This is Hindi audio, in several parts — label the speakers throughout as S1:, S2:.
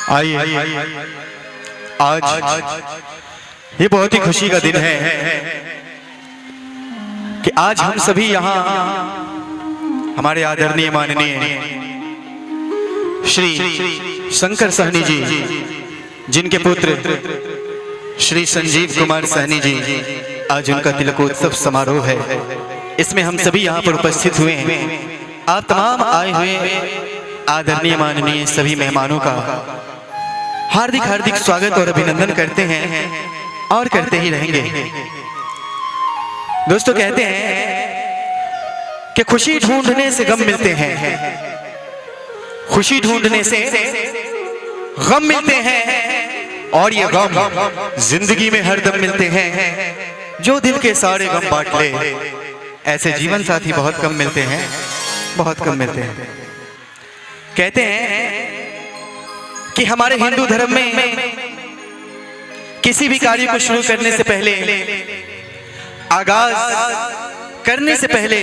S1: आइए आज ये बहुत ही खुशी का दिन है कि आज हम सभी यहाँ हमारे आदरणीय माननीय श्री शंकर सहनी जी, जिनके पुत्र श्री संजीव कुमार सहनी जी, आज उनका तिलकोत्सव समारोह है। इसमें हम सभी यहाँ पर उपस्थित हुए हैं। आप तमाम आए हुए आदरणीय माननीय सभी मेहमानों का हार्दिक हार्दिक स्वागत और अभिनंदन करते हैं और करते ही रहेंगे। दोस्तों, कहते हैं कि खुशी ढूंढने से गम मिलते हैं, खुशी ढूंढने से गम मिलते हैं, और ये गम जिंदगी में हरदम मिलते हैं। जो दिल के सारे गम बांट ले, ऐसे जीवन साथी बहुत कम मिलते हैं, बहुत कम मिलते हैं। कहते हैं कि हमारे हिंदू धर्म में किसी भी कार्य को शुरू करने से पहले, आगाज करने से पहले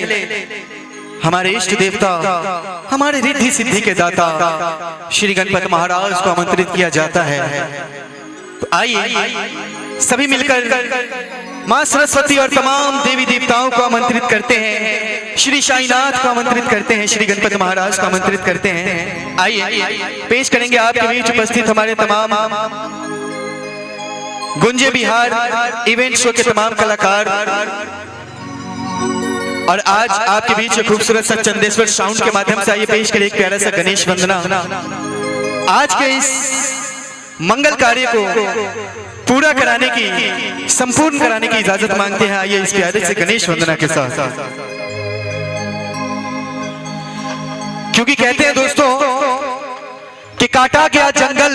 S1: हमारे इष्ट देवता, हमारे रिद्धि सिद्धि के दाता श्री गणपति महाराज को आमंत्रित किया जाता है। तो आइए सभी मिलकर मां सरस्वती और तमाम देवी देवताओं को आमंत्रित करते हैं, श्री साईनाथ को आमंत्रित करते हैं, श्री गणपति महाराज को आमंत्रित करते हैं। आइए पेश करेंगे आपके बीच उपस्थित हमारे तमाम गुंजे बिहार इवेंट शो के तमाम कलाकार, और आज आपके बीच खूबसूरत सा चंदेश्वर साउंड के माध्यम से आइए पेश करें एक प्यारा सा गणेश वंदना। आज के इस मंगल कार्य को पूरा कराने की, संपूर्ण कराने की इजाजत मांगते हैं। आइए इस प्यारे से गणेश वंदना के साथ, क्योंकि कहते हैं दोस्तों कि काटा गया जंगल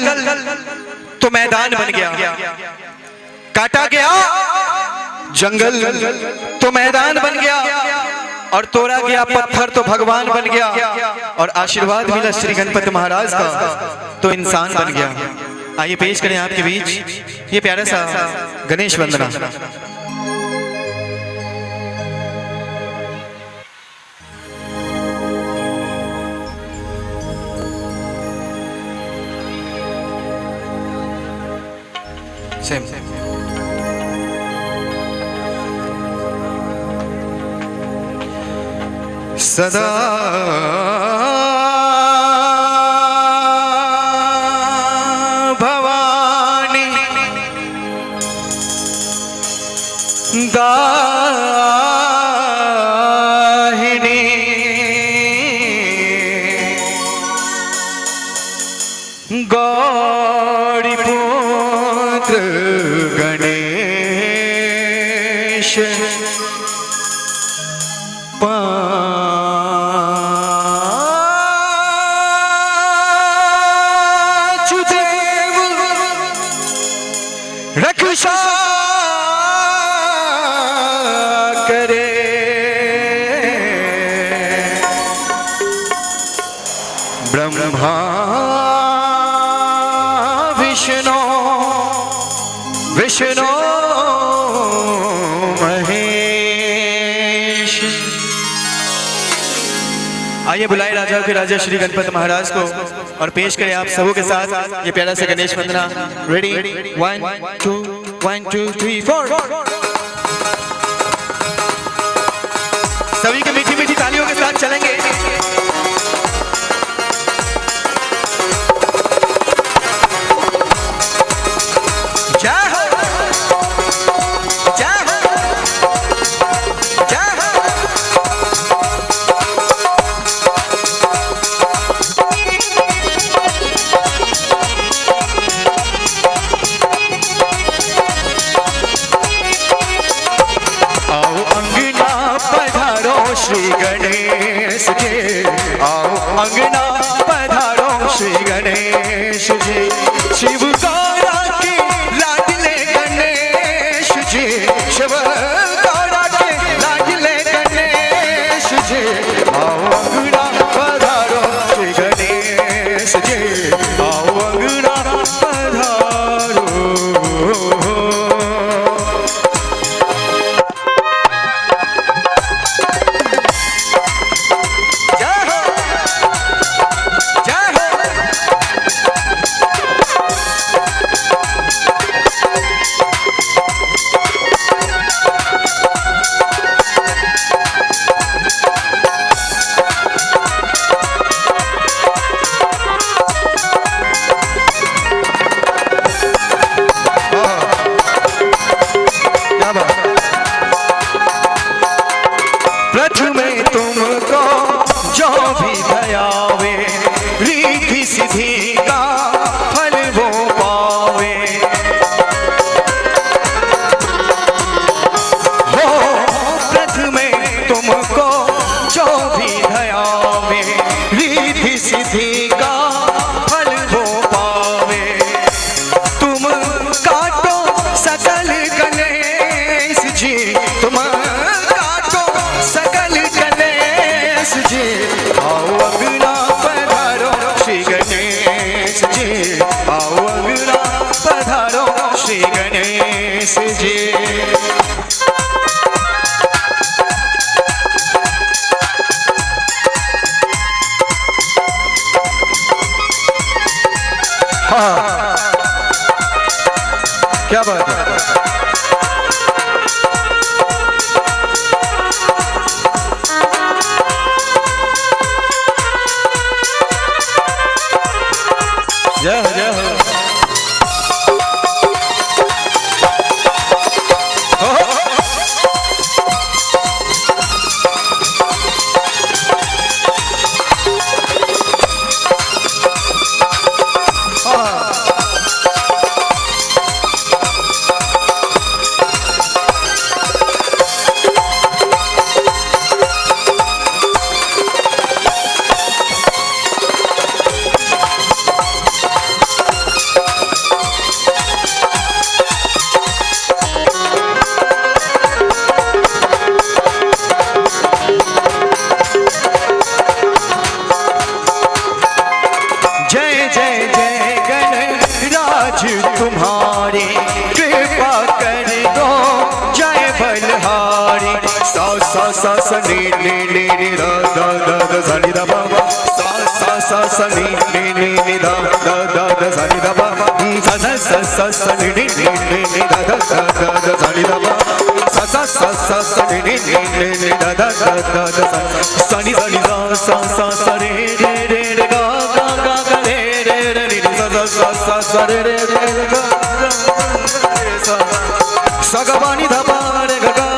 S1: तो मैदान बन गया, काटा गया जंगल तो मैदान बन गया, और तोड़ा गया पत्थर तो भगवान बन गया, और आशीर्वाद मिला श्री गणपति महाराज का तो इंसान बन गया। आइए पेश करें आपके बीच ये प्यारा सा गणेश वंदना। सेम सदा दाहिनी गौरी पुत्र गणेश पांच देव रक्षा करे, ब्रह्मा विष्णु विष्णु महेश। आइए बुलाए राजा के राजा श्री गणपति महाराज को और पेश करें आप सबों के साथ ये प्यारा सा गणेश वंदना। रेडी 1 2 1 2 3 4। सभी के मीठी मीठी तालियों के साथ चलेंगे। जय हो, जय हो, जय हो। आओ अंगना पधारो श्री गणेश जी, आओ अंगना पधारो श्री गणेश जी। शिव गौरा के लाडले गणेश जी, शिव गौरा के लाडले गणेश जी। आओ अंगना पधारो श्री गणेश जी, आओ अंगना पधारो। जय हो, जय हो। हाँ, क्या बात है। जय हो, जय हो। तुम्हारी कृपा कर दो जय बलहारी। सा सा सा सा नी नी नी नी दा दा दा दा सा नी दा बा बा। सा सा सा सा नी नी नी नी दा दा दा दा सा नी दा बा बा। सा सा सा सा सा नी नी नी नी नी दा दा दा दा दा सा नी दा बा। सा सा सा सा सा नी नी नी नी नी दा दा दा दा दा सा नी दा नी दा सा सा सा रे रे रे रे गा गा गा गा रे रे रे रे सा सा सा सा सा रे रे रे गा सगवानी धबार गगा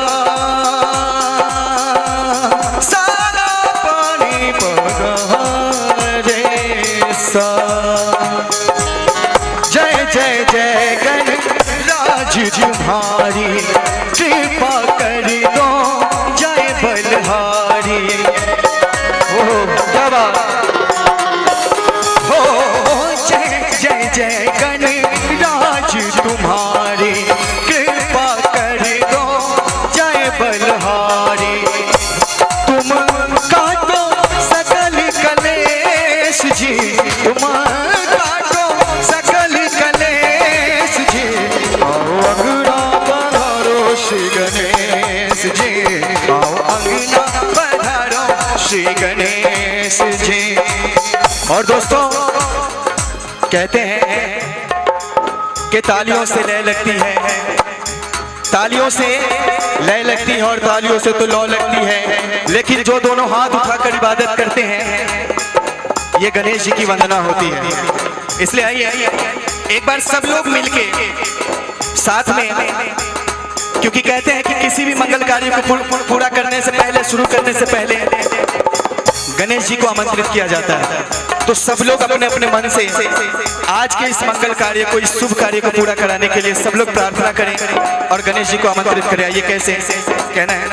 S1: सारा पानी पगारे सा। जय जय जय गणराज तुम्हारी कृपा कर दो जय बलहारी। ओ क्या बात हो। जय जय जय गणराज तुम्हारी कृपा कर दो जय बलहारी। तुम काटो सकल कलेश जी, तुम काटो सकल कलेश जी। आओ अंगना पधारो श्री गणेश जी, आओ अंगना पधारो श्री गणेश जी। और दोस्तों कहते हैं कि तालियों से लय लगती है, तालियों से लय लगती है और तालियों से तो लौ लगती है, लेकिन जो दोनों हाथ उठाकर इबादत करते हैं ये गणेश जी की वंदना होती है। इसलिए आइए एक बार सब लोग मिलके साथ में, क्योंकि कहते हैं कि किसी भी मंगल कार्य को पूरा करने से पहले, शुरू करने से पहले गणेश जी को आमंत्रित किया जाता है। तो सब लोग अपने अपने मन से आज के इस मंगल कार्य को, इस शुभ कार्य को पूरा कराने के लिए सब लोग प्रार्थना करें और गणेश जी को आमंत्रित करें। ये कैसे कहना है?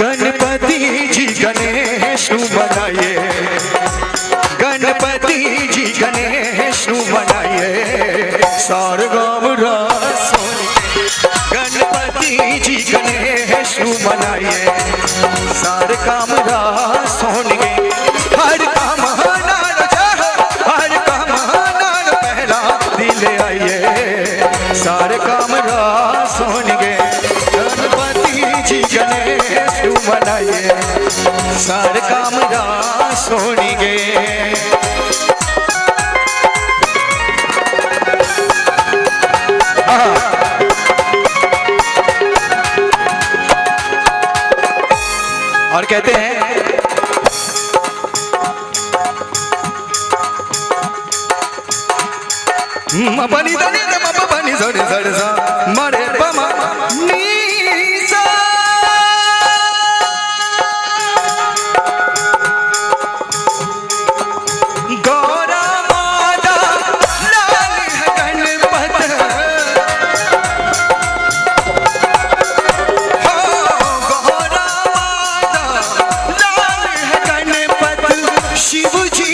S1: गणपति जी गणेश बनाइए, गणपति जी गणेश बनाइए, सारगाम रास गणपति जी गणेश बनाइए, सार काम रास होंगे। हर काम नार चाहो, हर काम नार पहला दिल आइए, सार काम रास होंगे। गणपति जी गणेश बनाइए, सार काम रास होंगे। और कहते हैं मपनी दनी द मपनी सरे सरे सा मरे पमा नी सा। गौरा माता लाल है गणपत, गौरा माता लाल है गणपत, शिव जी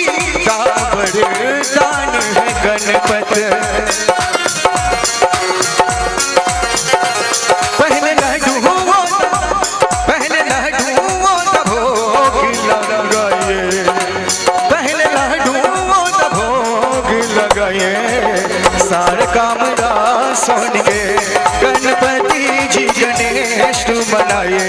S1: का वरदान है गणपत। पहले लड्डू भोग लगाए, पहले लड्डू भोग लगाए, सार काम रास होंगे। गणपति जी गणेश बनाइए,